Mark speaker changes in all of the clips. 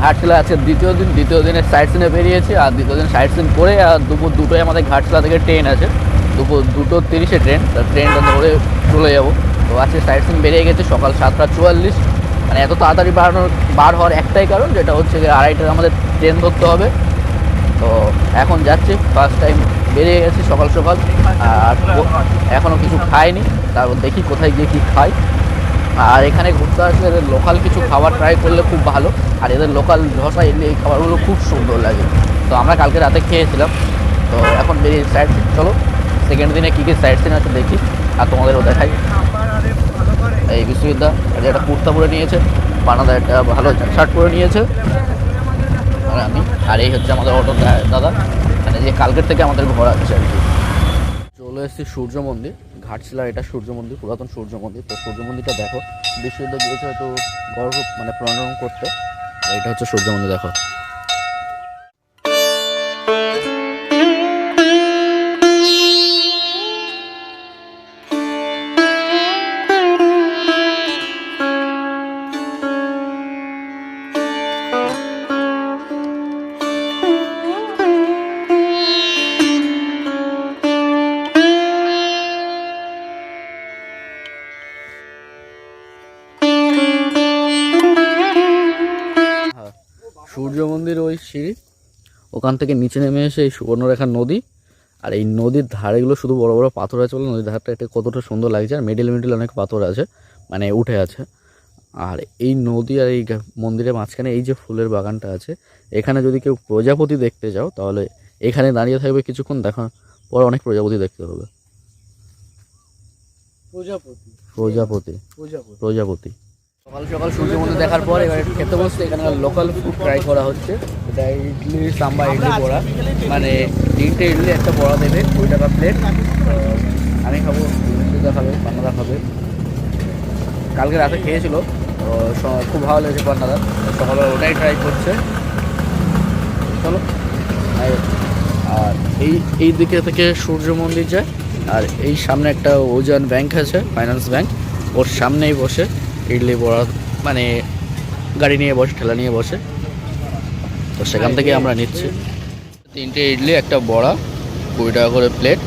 Speaker 1: ঘাটশিলা আছে দ্বিতীয় দিনের সাইট সিনে বেরিয়েছি, আর দ্বিতীয় দিন সাইট সিন করে আর দুপুর 2টোয় আমাদের ঘাটশিলা থেকে ট্রেন আছে, দুপুর 2:30 ট্রেন, ট্রেনটা ধরে চলে যাবো। তো আজকে সাইট সিন বেরিয়ে গেছে সকাল 7:44, মানে এত তাড়াতাড়ি বার হওয়ার একটাই কারণ, যেটা হচ্ছে যে 2:30টায় আমাদের ট্রেন ধরতে হবে। তো এখন যাচ্ছি, ফার্স্ট টাইম বেরিয়ে গেছি সকাল সকাল, আর এখনও কিছু খাইনি, তারপর দেখি কোথায় গিয়ে কী খাই। আর এখানে ঘুরতে আসলে এদের লোকাল কিছু খাবার ট্রাই করলে খুব ভালো, আর এদের লোকাল ধোসা ইডলি এই খাবারগুলো খুব সুন্দর লাগে। তো আমরা কালকে রাতে খেয়েছিলাম, তো এখন বেরিয়ে সাইড সিন, চলো সেকেন্ড দিনে কী কী সাইড সিন আছে দেখি আর তোমাদেরও দেখাই। এই বিশ্ববিদ্যা একটা কুর্তা পরে নিয়েছে, পানাদা একটা ভালো শার্ট পরে নিয়েছে, আর আমি, আর এই হচ্ছে আমাদের অটো দাদা, মানে যে কালকের থেকে আমাদের ঘর আছে আর কি। চলে এসেছি সূর্য মন্দির, ঘাটশিলা এটা সূর্য মন্দির, পুরাতন সূর্য মন্দির। তো সূর্য মন্দিরটা দেখো, বিশ্বযুদ্ধ গিয়েছে হয়তো গর্ব মানে পুনর্নির্মাণ করতে। এটা হচ্ছে সূর্য মন্দির, দেখো। সূর্য মন্দির ওই সিঁড়ি, ওখান থেকে নিচে নেমে এসে এই সুবর্ণরেখা নদী, আর এই নদীর ধারেগুলো শুধু বড় বড় পাথর আছে বলে নদীর ধারটা এটা কতটা সুন্দর লাগছে, আর মিডিল অনেক পাথর আছে, মানে উঠে আছে। আর এই নদী আর এই মন্দিরের মাঝখানে এই যে ফুলের বাগানটা আছে, এখানে যদি কেউ প্রজাপতি দেখতে যাও তাহলে এখানে দাঁড়িয়ে থাকবে কিছুক্ষণ, দেখার পর অনেক প্রজাপতি দেখতে হবে। প্রজাপতি সকাল সকাল সূর্য মন্দির দেখার পর এবার খেতে বসতে এখানে লোকাল ফুড ট্রাই করা হচ্ছে। এটা ইডলি সাম্বার ইডলি বড়া, মানে 3টে ইডলি একটা বড়া দেবে, 20 টাকা প্লেট। আমি খাবো, সুবিধা খাবে, পান্নাদা খাবে, কালকে রাতে খেয়েছিল, তো খুব ভালো লেগেছে পান্নাদা, সকালে ওটাই ট্রাই করছে। চলো। আর এই দিকে থেকে সূর্য মন্দির যায়, আর এই সামনে একটা ওজন ব্যাংক আছে, ফাইন্যান্স ব্যাংক, ওর সামনেই বসে ইডলি বড়া, মানে গাড়ি নিয়ে বসে, ঠেলা নিয়ে বসে, তো সেখান থেকে আমরা নিচ্ছি। 3টে ইডলি একটা বড়া, 20 টাকা করে প্লেট,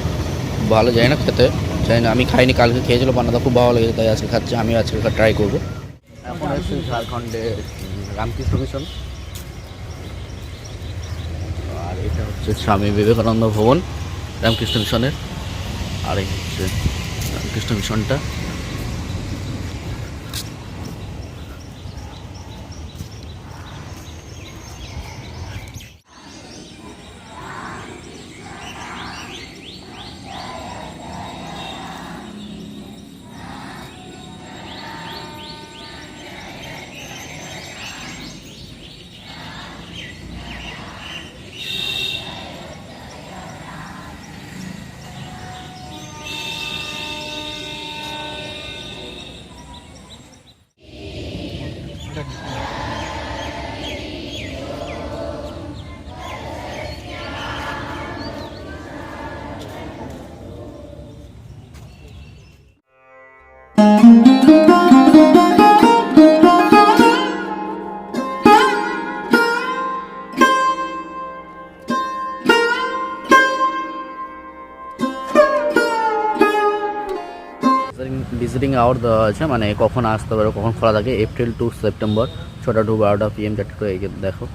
Speaker 1: ভালো যায় না খেতে, চাই না, আমি খাইনি, কালকে খেয়েছিল পান্নাদা, খুব ভালো লেগেছে, তাই আজকে খাচ্ছি, আমি আজকে ট্রাই করবো। এখন এসেছি ঝাড়খণ্ডে রামকৃষ্ণ মিশন, আর এটা হচ্ছে স্বামী বিবেকানন্দ ভবন রামকৃষ্ণ মিশনের, আর এই হচ্ছে রামকৃষ্ণ মিশনটা। ভিজিটিং আওয়ার দেওয়া আছে, মানে কখন আসতে পারো, কখন খোলা থাকে, এপ্রিল টু সেপ্টেম্বর 6টা টু 12টা PM, 4টা টু, এই দেখো।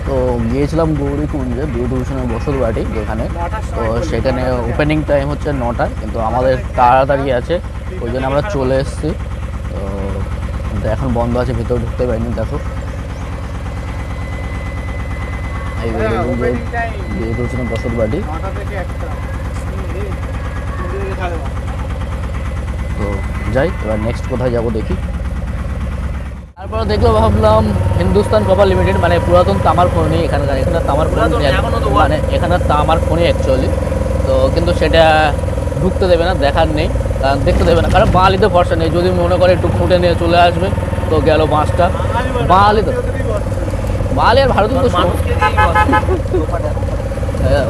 Speaker 1: তো গিয়েছিলাম গৌরীকুঞ্জে, দূরদর্শনের বসত বাড়ি যেখানে, তো সেখানে ওপেনিং টাইম হচ্ছে 9টায়, কিন্তু আমাদের তাড়াতাড়ি আছে, ওই জন্য আমরা চলে এসেছি। তো এখন বন্ধ আছে, ভেতরে ঢুকতে পারিনি। দেখো এই দূরদর্শনের বসত বাড়ি। তো যাই, এবার নেক্সট কোথায় যাবো দেখি। তারপরে দেখলো, ভাবলাম হিন্দুস্তান কপার লিমিটেড, মানে পুরাতন তামার খনি, এখানে তামার খনি, মানে এখানে তামার খনি অ্যাকচুয়ালি, তো কিন্তু সেটা ঢুকতে দেবে না, দেখার নেই, কারণ দেখতে দেবে না, কারণ বাঙালিতে ভরসা নেই, যদি মনে করে একটু ফুটে নিয়ে চলে আসবে তো গেল বাঁশটা। বালি আর ভারত তো হ্যাঁ,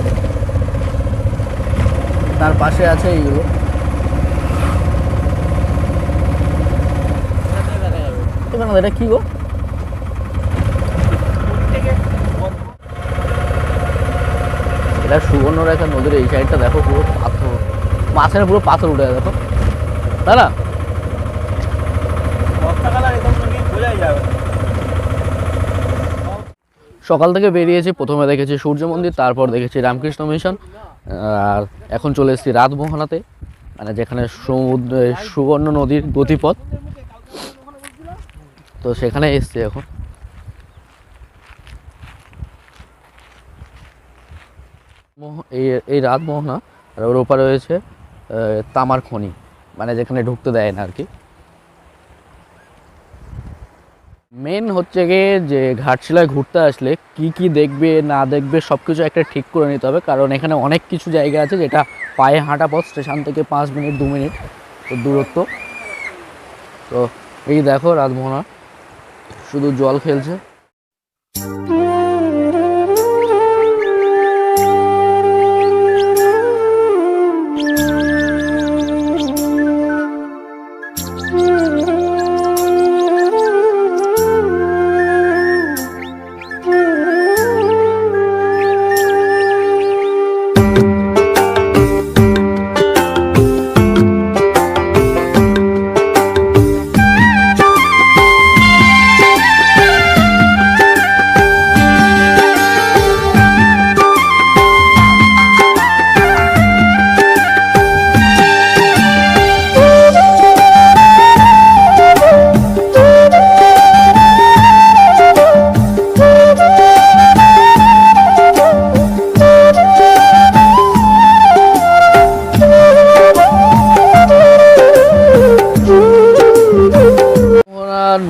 Speaker 1: তার পাশে আছে এইগুলো। এটা কি গো? এটা সুবর্ণরেখা নদীর এই সাইডটা দেখো, পুরো পাথর, মাছের পুরো পাথর উঠে দেখো, তাই না? সকাল থেকে বেরিয়েছি, প্রথমে দেখেছি সূর্য মন্দির, তারপর দেখেছি রামকৃষ্ণ মিশন, আর এখন চলে এসেছি রাতমোহনাতে, মানে যেখানে সমুদ্র সুবর্ণ নদীর গতিপথ, তো সেখানে এসছি এখন। এই এই রাতমোহনা, আর ওর ওপারে রয়েছে তামার খনি, মানে যেখানে ঢুকতে দেয় না আর কি। মেন হচ্ছে গিয়ে যে ঘাটশিলায় ঘুরতে আসলে কি কি দেখবে না দেখবে সব কিছু একটা ঠিক করে নিতে হবে, কারণ এখানে অনেক কিছু জায়গা আছে যেটা পায়ে হাঁটা পথ, স্টেশন থেকে 5 মিনিট 2 মিনিট তো দূরত্ব। তো এই দেখো রাতমোহনা শুধু জল খেলছে।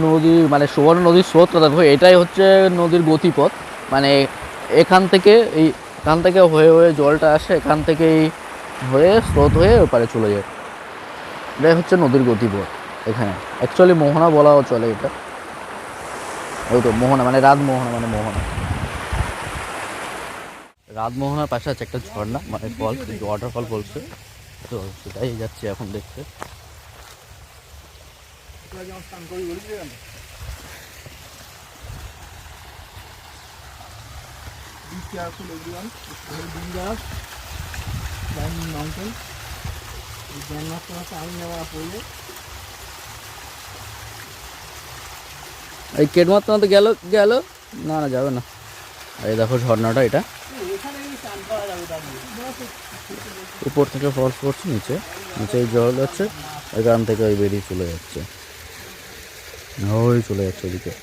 Speaker 1: নদী মানে সুবর্ণ নদীর স্রোতটা দেখো, এটাই হচ্ছে নদীর গতিপথ, মানে এখান থেকে হয়ে হয়ে জলটা আসে, এখান থেকেই হয়ে স্রোত হয়ে ওপারে চলে যায়, এটাই হচ্ছে নদীর গতিপথ এখানে। অ্যাকচুয়ালি মোহনা বলাও চলে এটা, ওই তো মোহনা মানে রাতমোহনা মানে মোহনা। রাতমোহনার পাশে আছে একটা ঝর্ণা মানে ফল, ওয়াটারফল বলছে, তো সেটাই যাচ্ছি এখন দেখতে।
Speaker 2: Be careful everyone, it's very dangerous, climbing mountain. You cannot cross I never পড়লে।
Speaker 1: এই কেট মারতে মারতে গেল গেল, না না যাবে না। এই দেখো ঝর্ণাটা, এটা উপর থেকে ফলস পড়ছে, নিচে নিচে জল যাচ্ছে, এখান থেকে ওই বেরিয়ে চলে যাচ্ছে, ওই চলে যাচ্ছে ওদিকে।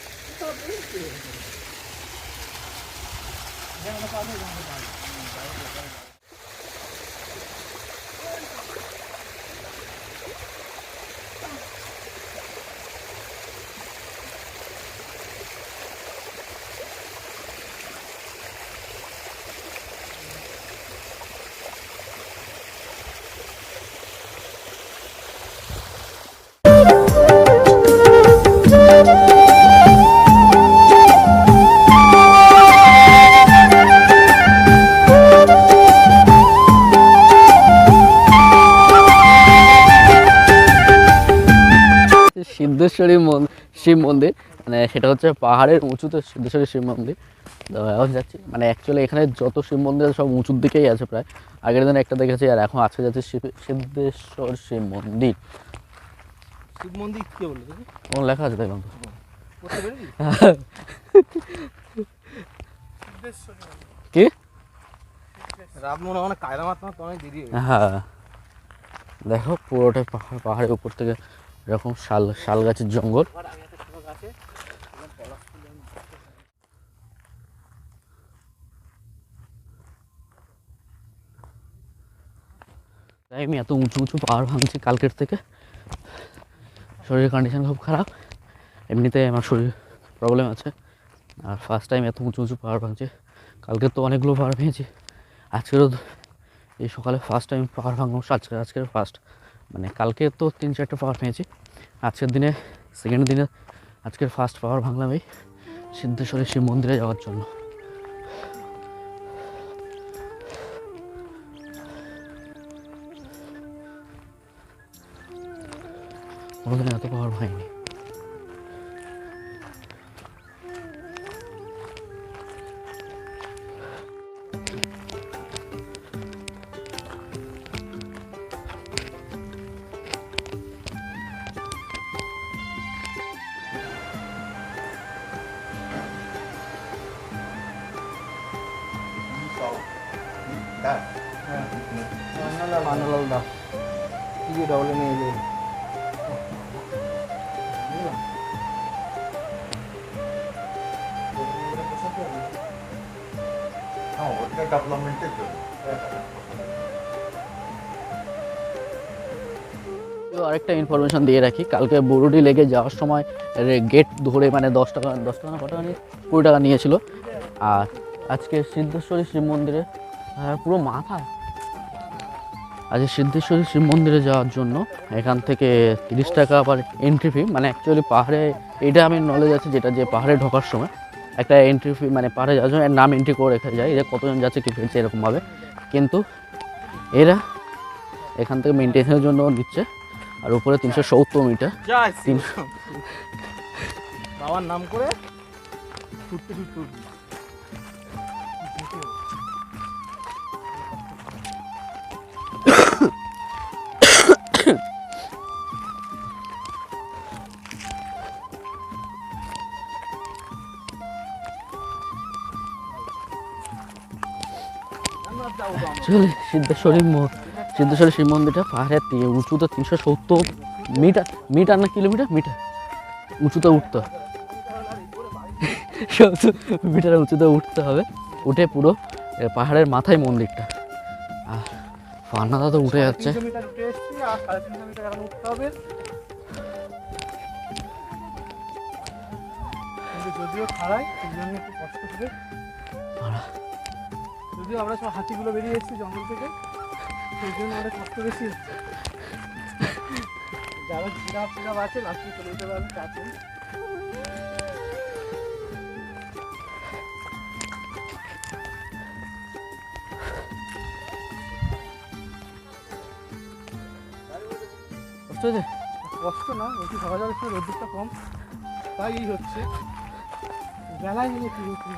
Speaker 1: সিদ্ধেশ্বরী শিব মন্দির, মানে সেটা হচ্ছে পাহাড়ের উঁচুতে সিদ্ধেশ্বরী শিব মন্দির। তো এখন যাচ্ছি, মানে অ্যাকচুয়ালি এখানে যত শিব মন্দির আছে সব উঁচুর দিকেই আছে প্রায়, আগের দিন একটা দেখেছি, আর এখন আজকে যাচ্ছি সিদ্ধেশ্বর শিব মন্দির।
Speaker 2: শিব মন্দির কে বলে
Speaker 1: কোন লেখা আছে দেখলাম তো, কি
Speaker 2: রাতমোহনা মানে কায়দা মারতে মারতে অনেক দেরি হয়ে গেছে।
Speaker 1: হ্যাঁ দেখো পুরোটাই পাহাড়ের উপর থেকে এরকম শাল গাছের জঙ্গল। তাই আমি এত উঁচু উঁচু পাহাড় ভাঙছি কালকের থেকে, শরীরের কন্ডিশন খুব খারাপ, এমনিতে আমার শরীর প্রবলেম আছে, আর ফার্স্ট টাইম এত উঁচু উঁচু পাহাড় ভাঙছে। কালকে তো অনেকগুলো পাহাড় ভেঙেছি, আজকেরও এই সকালে ফার্স্ট টাইম পাহাড় ভাঙলাম, আজকের ফার্স্ট, মানে কালকে তো 3-4টা পাহাড় ভেঙেছি, আজকের দিনে সেকেন্ড দিনে আজকের ফার্স্ট পাহাড় ভাঙলাম এই সিদ্ধেশ্বরী শিব মন্দিরে যাওয়ার জন্য। কোনোদিন এত পাওয়ার হয়নি।
Speaker 2: মানালাল দা কি ডবল নিয়ে যাই
Speaker 3: ডেভেলপমেন্টের জন্য।
Speaker 1: আরেকটা ইনফরমেশন দিয়ে রাখি, কালকে বুরুডি লেগে যাওয়ার সময় গেট ধরে মানে 10 টাকা না কত টাকা নিয়ে 20 টাকা নিয়েছিল। আর আজকে সিদ্ধেশ্বরী শিব মন্দিরে পুরো মাথা, আজকে সিদ্ধেশ্বরী শিব মন্দিরে যাওয়ার জন্য এখান থেকে 30 টাকা আবার এন্ট্রি ফি, মানে অ্যাকচুয়ালি পাহাড়ে এটা আমি নলেজ আছে যেটা, যে পাহাড়ে ঢোকার সময় একটা এন্ট্রি ফি, মানে পাহাড়ে যাওয়ার জন্য নাম এন্ট্রি করে রেখে যায়, এরা কতজন যাচ্ছে কি ফেলছে এরকমভাবে। কিন্তু এরা এখান থেকে মেনটেনের জন্য নিচ্ছে। আর উপরে 370 মিটার, 300
Speaker 2: বাবার নাম করে ছুটতে ছুটতে উঠবি।
Speaker 1: চলে সিদ্ধেশ্বরী শিব মন্দিরটা পাহাড়ের উঁচুতে 370 মিটার না কিলোমিটার উঁচুতে উঠতে হবে। 70 মিটার উঁচুতে উঠতে হবে, উঠে পুরো পাহাড়ের মাথায় মন্দিরটা। আর ফান্নাদা তো উঠে যাচ্ছে।
Speaker 2: 300 মিটার উঠে এসছি আর 350 মিটার এখন উঠতে হবে। কিন্তু যদিও খাড়াই সেই জন্য একটু কষ্ট হবে। যদিও আমরা সব হাতিগুলো বেরিয়ে এসেছি জঙ্গল থেকে, সেই জন্য অনেক কষ্ট বেশি হচ্ছে। যারা জিরাফ আছে লাস্টে চলে যেতে পারবে, চাচ্ছে কষ্ট না, বলছি সকালের সময় রোদ্দুরটা কম, তাই এই হচ্ছে। বেলায় মিলে কি হচ্ছে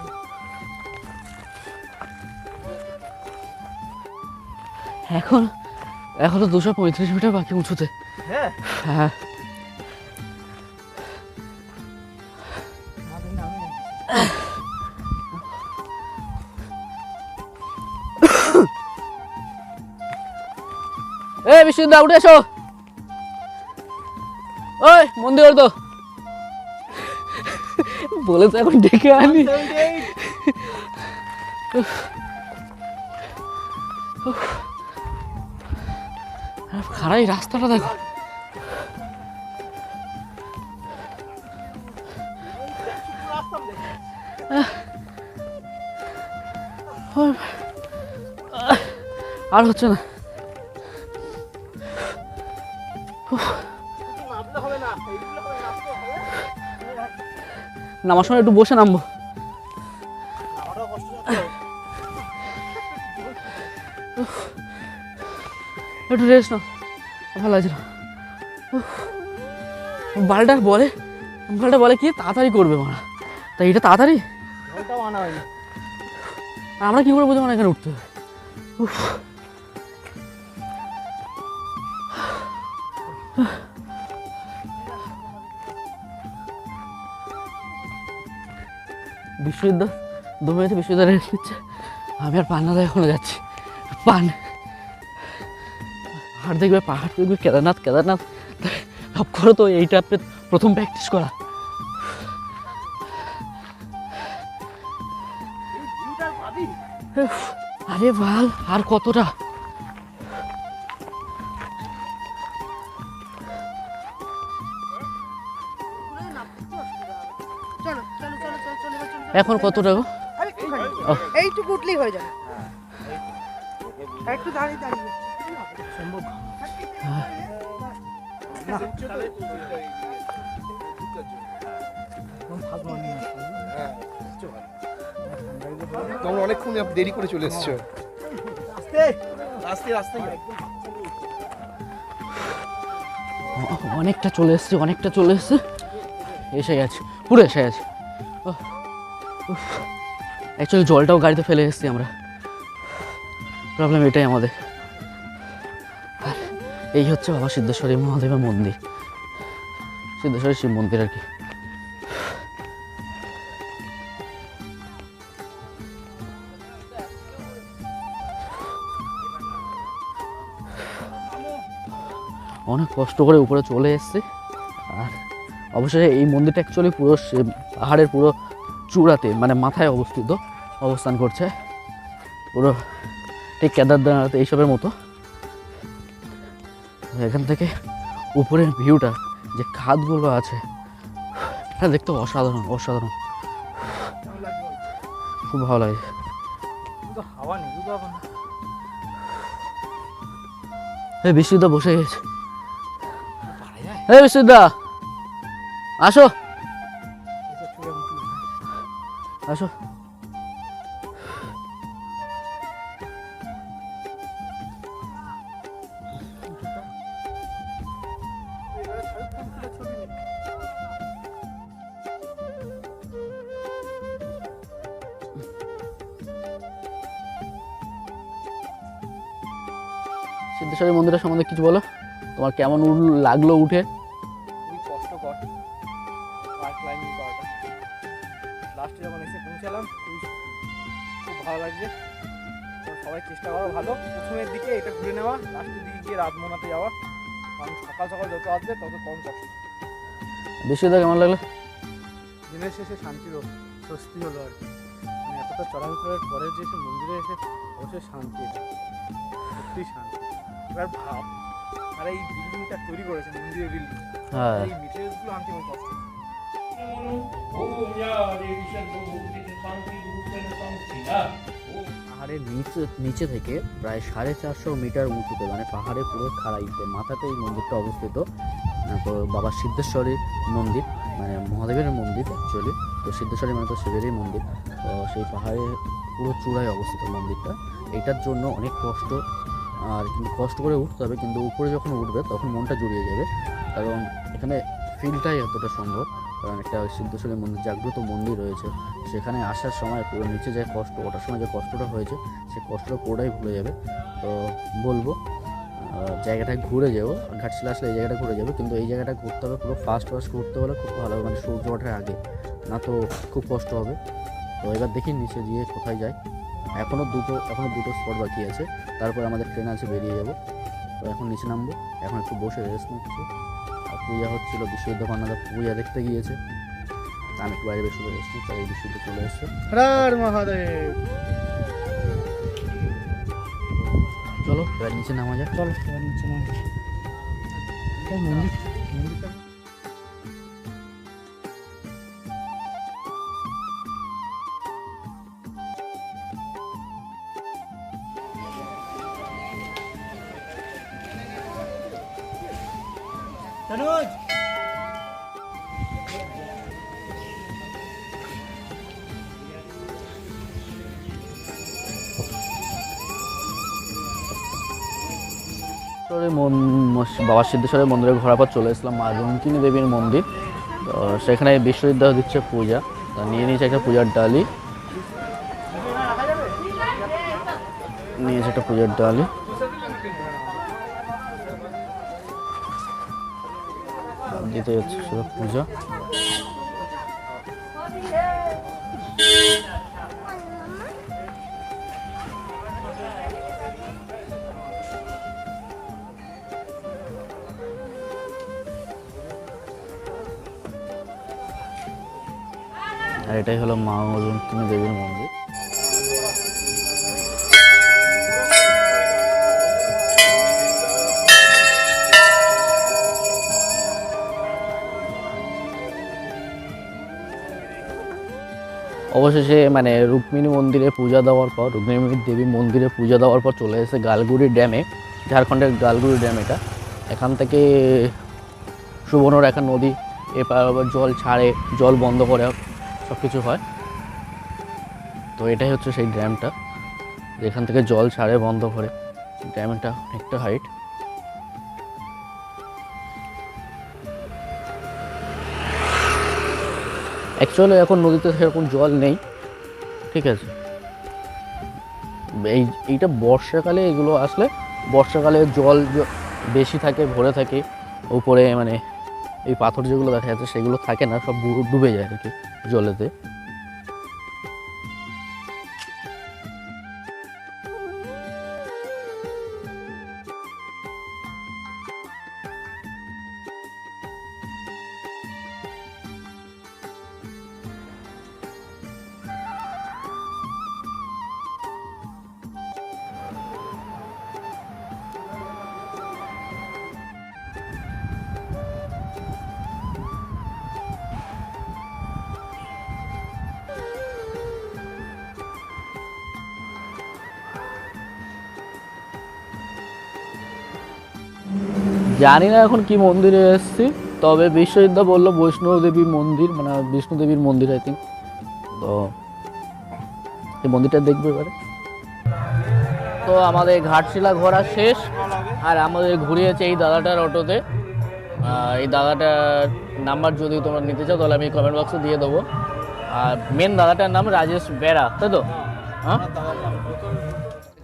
Speaker 1: এখনো 235 মিটার বাকি উঁচুতে।
Speaker 2: হ্যাঁ
Speaker 1: হ্যাঁ বিশ্বজিৎ উঠে এসো, ওই মন্দির তো বলে তো এখন ডেকে আনি। খারাই রাস্তাটা দেখো, আর হচ্ছে না। নামার সময় একটু বসে নামবো। একটু রেস্ট নাও, ভালো লাগছে না। বালটা বলে কি তাড়াতাড়ি করবে মারা, তাই এটা তাড়াতাড়ি
Speaker 2: আনা হয়নি।
Speaker 1: আমরা কি করে বুঝবো না এখানে উঠতে হবে। বিশ্ববিদ্যালয় দমে বিশ্ববিদ্যালয় রেস্ট নিচ্ছে, আমি আর পান্নাদা এখনো যাচ্ছি। পাহাড় দেখবে কেদারনাথ সব করো তো, এইটা প্রথম প্র্যাকটিস করা। আরে ভাল, আর কতটা এখন কতটা গো?
Speaker 4: এইটুকু উঠলেই হয়ে যাবে। একটু দাঁড়িয়ে
Speaker 2: সম্ভব না।
Speaker 5: তোমরা অনেকক্ষণ দেরি করে চলে এসছো। আস্তে আস্তে
Speaker 1: অনেকটা চলে এসছে, অনেকটা চলে এসছে, এসে গেছে, পুরো এসে গেছে। অ্যাকচুয়ালি জলটাও গাড়িতে ফেলে এসেছি আমরা, প্রবলেম এটাই আমাদের। আর এই হচ্ছে বাবা সিদ্ধেশ্বরী মহাদেবের মন্দির, সিদ্ধেশ্বরী শিব মন্দির আর কি। অনেক কষ্ট করে উপরে চলে এসেছি। আর অবশ্যই এই মন্দিরটা অ্যাকচুয়ালি পুরো পাহাড়ের পুরো চূড়াতে, মানে মাথায় অবস্থান করছে, পুরো ঠিক কেদারনাথ এইসবের মতো। এখান থেকে উপরের ভিউটা, যে খাদগুলো আছে, এটা দেখতে অসাধারণ অসাধারণ, খুব ভালো লাগে।
Speaker 2: হাওয়া নেই,
Speaker 1: এই বিশ্বজিৎদা বসে গেছে। এই বিশ্বজিৎদা আসো আসো। সিদ্ধেশ্বরী মন্দিরের সম্বন্ধে কিছু বলো, তোমার কেমন লাগলো উঠে?
Speaker 2: খুবই কষ্টকর পার ক্লাইম্বিং করাটা। লাস্টে যখন এসে পৌঁছালাম খুব ভালো লাগছে। সবাই চেষ্টা করো ভালো, প্রথমের দিকে এটা ঘুরে নেওয়া, লাস্টের দিকে গিয়ে রাত মোনাতে যাওয়া, কারণ সকাল সকাল যত আসবে তত কম কষ্ট।
Speaker 1: বিশ্বজিৎদা কেমন লাগলো?
Speaker 2: দিনের শেষে শান্তির স্বস্তি হলো আর কি। মানে এতটা চড়াউতরের পরে যে সে মন্দিরে এসে অবশ্যই শান্তি, সত্যিই শান্তি। এবার ভাব, আর এই বিল্ডিংটা তৈরি করেছে মন্দিরের বিল্ডিং,
Speaker 1: হ্যাঁ,
Speaker 2: এই মেটেরিয়ালসগুলো আনতে আমার কষ্ট।
Speaker 1: পাহাড়ের নিচে থেকে প্রায় 450 মিটার উঁচুতে, মানে পাহাড়ে পুরো খাড়াইতে মাথাতে এই মন্দিরটা অবস্থিত। তো বাবা সিদ্ধেশ্বরীর মন্দির, মানে মহাদেবের মন্দির অ্যাকচুয়ালি। তো সিদ্ধেশ্বরী মানে তো শিবেরই মন্দির। তো সেই পাহাড়ের পুরো চূড়ায় অবস্থিত মন্দিরটা। এটার জন্য অনেক কষ্ট, আর কিন্তু কষ্ট করে উঠতে হবে, কিন্তু উপরে যখন উঠবে তখন মনটা জুড়িয়ে যাবে, কারণ এখানে ফিলটাই এতটা সুন্দর। কারণ একটা সিদ্ধেশ্বরী মন্দির, জাগ্রত মন্দির রয়েছে, সেখানে আসার সময় পুরো নিচে যে কষ্ট, ওঠার সময় যে কষ্টটা হয়েছে, সেই কষ্টটা পুরোটাই ভুলে যাবে। তো বলবো জায়গাটায় ঘুরে যাবো, ঘাটশিলা আসলে এই জায়গাটা ঘুরে যাবে, কিন্তু এই জায়গাটা ঘুরতে হবে পুরো ফাস্ট ঘুরতে হলে খুব ভালো হবে, মানে সূর্য ওঠার আগে, না তো খুব কষ্ট হবে। তো এবার দেখি নিচে গিয়ে কোথায় যাই। এখনও দুটো স্পট বাকি আছে, তারপর আমাদের ট্রেন আছে, বেরিয়ে যাব। তো এখন নিচে নামবো, এখন একটু বসে রেস্ট নিচ্ছি। আর পূজা হচ্ছিলো, বিশ্বযুদ্ধ পান্নাদা পূজা দেখতে গিয়েছে, আমি একটু বাইরে বেশি রেস্ট নিচ্ছি, তাই বিশ্বযুদ্ধ চলে এসছে।
Speaker 2: হর মহাদেব।
Speaker 1: চলো এবার নিচে নামা যাক।
Speaker 2: চলো এবার নিচে নাম মন্দিরটা তনুজ।
Speaker 1: বাবা সিদ্ধেশ্বরের মন্দিরে ঘোরার পর চলে এসলাম মা রঙ্কিনী দেবীর মন্দির। তো সেখানে বিশ্বজিৎ দিচ্ছে পূজা, তা নিয়ে নিয়েছে একটা পূজার ডালি, নিয়েছে একটা পূজার ডালি। দিতে যাচ্ছে সেটা পূজা। আর এটাই হলো মা রঙ্কিনী দেবীর মন্দির। অবশেষে মানে রুক্মিণী মন্দিরে পূজা দেওয়ার পর, রুক্মিণী দেবী মন্দিরে পূজা দেওয়ার পর চলে এসেছে গালগুড়ি ড্যামে, ঝাড়খণ্ডের গালগুড়ি ড্যাম এটা। এখান থেকে সুবর্ণরেখা নদী, এরপর আবার জল ছাড়ে, জল বন্ধ করে, সব কিছু হয়। তো এটাই হচ্ছে সেই ড্যামটা যেখান থেকে জল ছাড়ে বন্ধ করে। ড্যামটা অনেকটা হাইট। অ্যাকচুয়ালি এখন নদীতে সেরকম জল নেই, ঠিক আছে। এইটা বর্ষাকালে এগুলো আসলে বর্ষাকালে জল বেশি থাকে, ভরে থাকে উপরে, মানে এই পাথর যেগুলো দেখা যাচ্ছে সেগুলো থাকে না, সব ডুবে যায় আর কি জলেতে। জানি না এখন কি মন্দিরে এসেছি, তবে বিশ্বজিৎদা বললো বৈষ্ণবদেবী মন্দির, মানে বিষ্ণুদেবীর মন্দির আই থিঙ্ক। তো এই মন্দিরটা দেখবো এবারে। তো আমাদের ঘাটশিলা ঘোরা শেষ, আর আমাদের ঘুরিয়েছে এই দাদাটার অটোতে। এই দাদাটার নাম্বার যদি তোমরা নিতে চাও তাহলে আমি কমেন্ট বক্সে দিয়ে দেবো। আর মেন দাদাটার নাম রাজেশ বেরা, তাই তো? হ্যাঁ,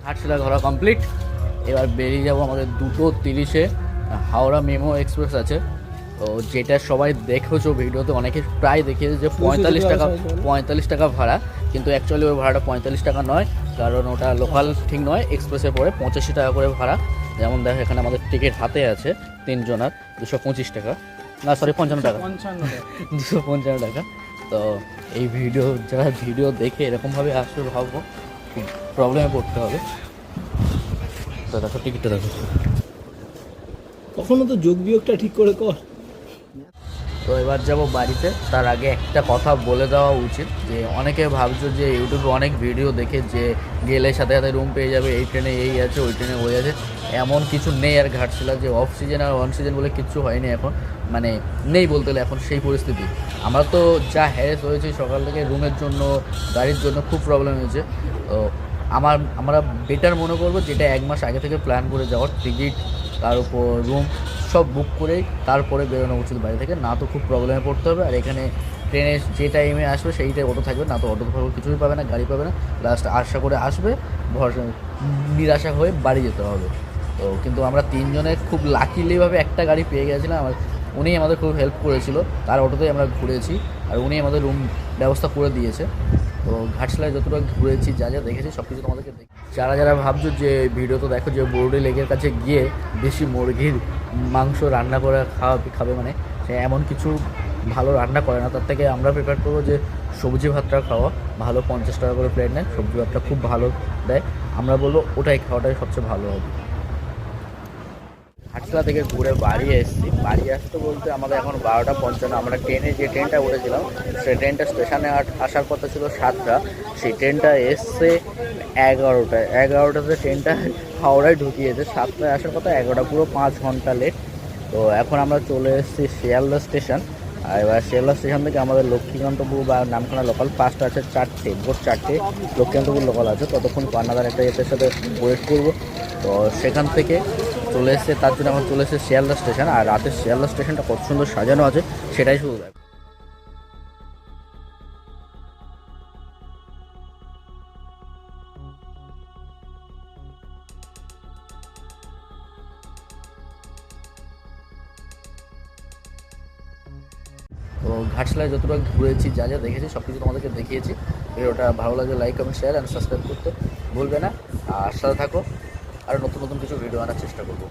Speaker 1: ঘাটশিলা ঘোরা কমপ্লিট। এবার বেরিয়ে যাবো আমাদের 2:30-এ হাওড়া মেমো এক্সপ্রেস আছে। তো যেটা সবাই দেখেছো ভিডিওতে, অনেকে প্রায় দেখিয়েছে যে 45 টাকা ভাড়া, কিন্তু অ্যাকচুয়ালি ওই ভাড়াটা 45 টাকা নয়, কারণ ওটা লোকাল ঠিক নয়, এক্সপ্রেসে পড়ে 85 টাকা করে ভাড়া। যেমন দেখো এখানে আমাদের টিকিট হাতে আছে 3 জনের 225 টাকা, না সরি 55 টাকা, 255 টাকা। তো এই যারা ভিডিও দেখে এরকমভাবে আসবে ভাববো খুব প্রবলেমে পড়তে হবে। তো দেখো টিকিটটা দেখো।
Speaker 2: কখনো তো যোগ বিয়োগটা ঠিক করে কর।
Speaker 1: তো এবার যাব বাড়িতে, তার আগে একটা কথা বলে দেওয়া উচিত যে অনেকে ভাবছো যে ইউটিউবে অনেক ভিডিও দেখে যে গেলে সাথে সাথে রুম পেয়ে যাবে, এই ট্রেনে এই আছে ওই ট্রেনে ওই আছে, এমন কিছু নেই। আর ঘাটশিলা যে অফ সিজন আর অন সিজন বলে কিচ্ছু হয়নি এখন, মানে নেই বলতে গেলে এখন সেই পরিস্থিতি। আমরা তো যা হ্যারেস হয়েছে সকাল থেকে রুমের জন্য, গাড়ির জন্য খুব প্রবলেম হয়েছে। তো আমরা বেটার মনে করবো যেটা 1 মাস আগে থেকে প্ল্যান করে যাওয়ার, টিকিট তার উপর রুম সব বুক করেই তারপরে বেরোনো উচিত বাড়ি থেকে, না তো খুব প্রবলেমে পড়তে হবে। আর এখানে ট্রেনে যে টাইমে আসবে সেইটাই অটো থাকবে, না তো অটো কিছুই পাবে না, গাড়ি পাবে না, লাস্ট আশা করে আসবে, নিরাশা হয়ে বাড়ি যেতে হবে। তো কিন্তু আমরা 3 জনে খুব লাকিলিভাবে একটা গাড়ি পেয়ে গেছিলাম, উনি আমাদের খুব হেল্প করেছিল, তার অটোতেই আমরা ঘুরেছি, আর উনি আমাদের রুম ব্যবস্থা করে দিয়েছে। তো ঘাটশিলায় যতটা ঘুরেছি, যা যা দেখেছি সব কিছু তোমাদেরকে দেখি। যারা ভাবছো যে ভিডিও তো দেখো যে বোর্ডে লেকের কাছে গিয়ে দেশি মুরগির মাংস রান্না করে খাবে, মানে সে এমন কিছু ভালো রান্না করে না, তার থেকে আমরা প্রিফার করবো যে সবজি ভাতটা খাওয়া ভালো। 50 টাকা করে প্লেট নেয়, সবজি ভাতটা খুব ভালো দেয়, আমরা বলবো ওটাই খাওয়াটাই সবচেয়ে ভালো হবে। ঘাটশিলা থেকে ঘুরে বাড়ি এসেছি। বাড়ি আসতে বলতে আমাদের এখন 12:55। আমরা যে ট্রেনটা উঠেছিলাম সেই ট্রেনটা স্টেশনে আসার কথা ছিল 7টা, সেই ট্রেনটা এসছে 11টাতে ট্রেনটা হাওড়ায় ঢুকিয়েছে। 7টায় আসার কথা, 11টা, পুরো 5 ঘন্টা লেট। তো এখন আমরা চলে এসেছি শিয়ালদা স্টেশন। আর এবার শিয়ালদা স্টেশন থেকে আমাদের লক্ষ্মীকান্তপুর বা নামখানা লোকাল 5টা আছে, 4টে, মোট 4টে লক্ষ্মীকান্তপুর লোকাল আছে। ততক্ষণ পান্নাদার একটা এর সাথে ওয়েট করবো। তো সেখান থেকে চলে এসছে, তার জন্য এখন চলে এসেছে শিয়ালদা স্টেশন। আর রাতের শিয়ালদা স্টেশনটা কত সুন্দর সাজানো আছে সেটাই শুধু দেখ। তো ঘাটশিলায় যতটা ঘুরেছি, যা যা দেখেছি সব কিছু তোমাদেরকে দেখিয়েছি। ভিডিওটা ভালো লাগলে like, comment, share and subscribe করতে ভুলবে না। আর সাথে থাকো, আর নতুন নতুন কিছু ভিডিও আনার চেষ্টা করবো।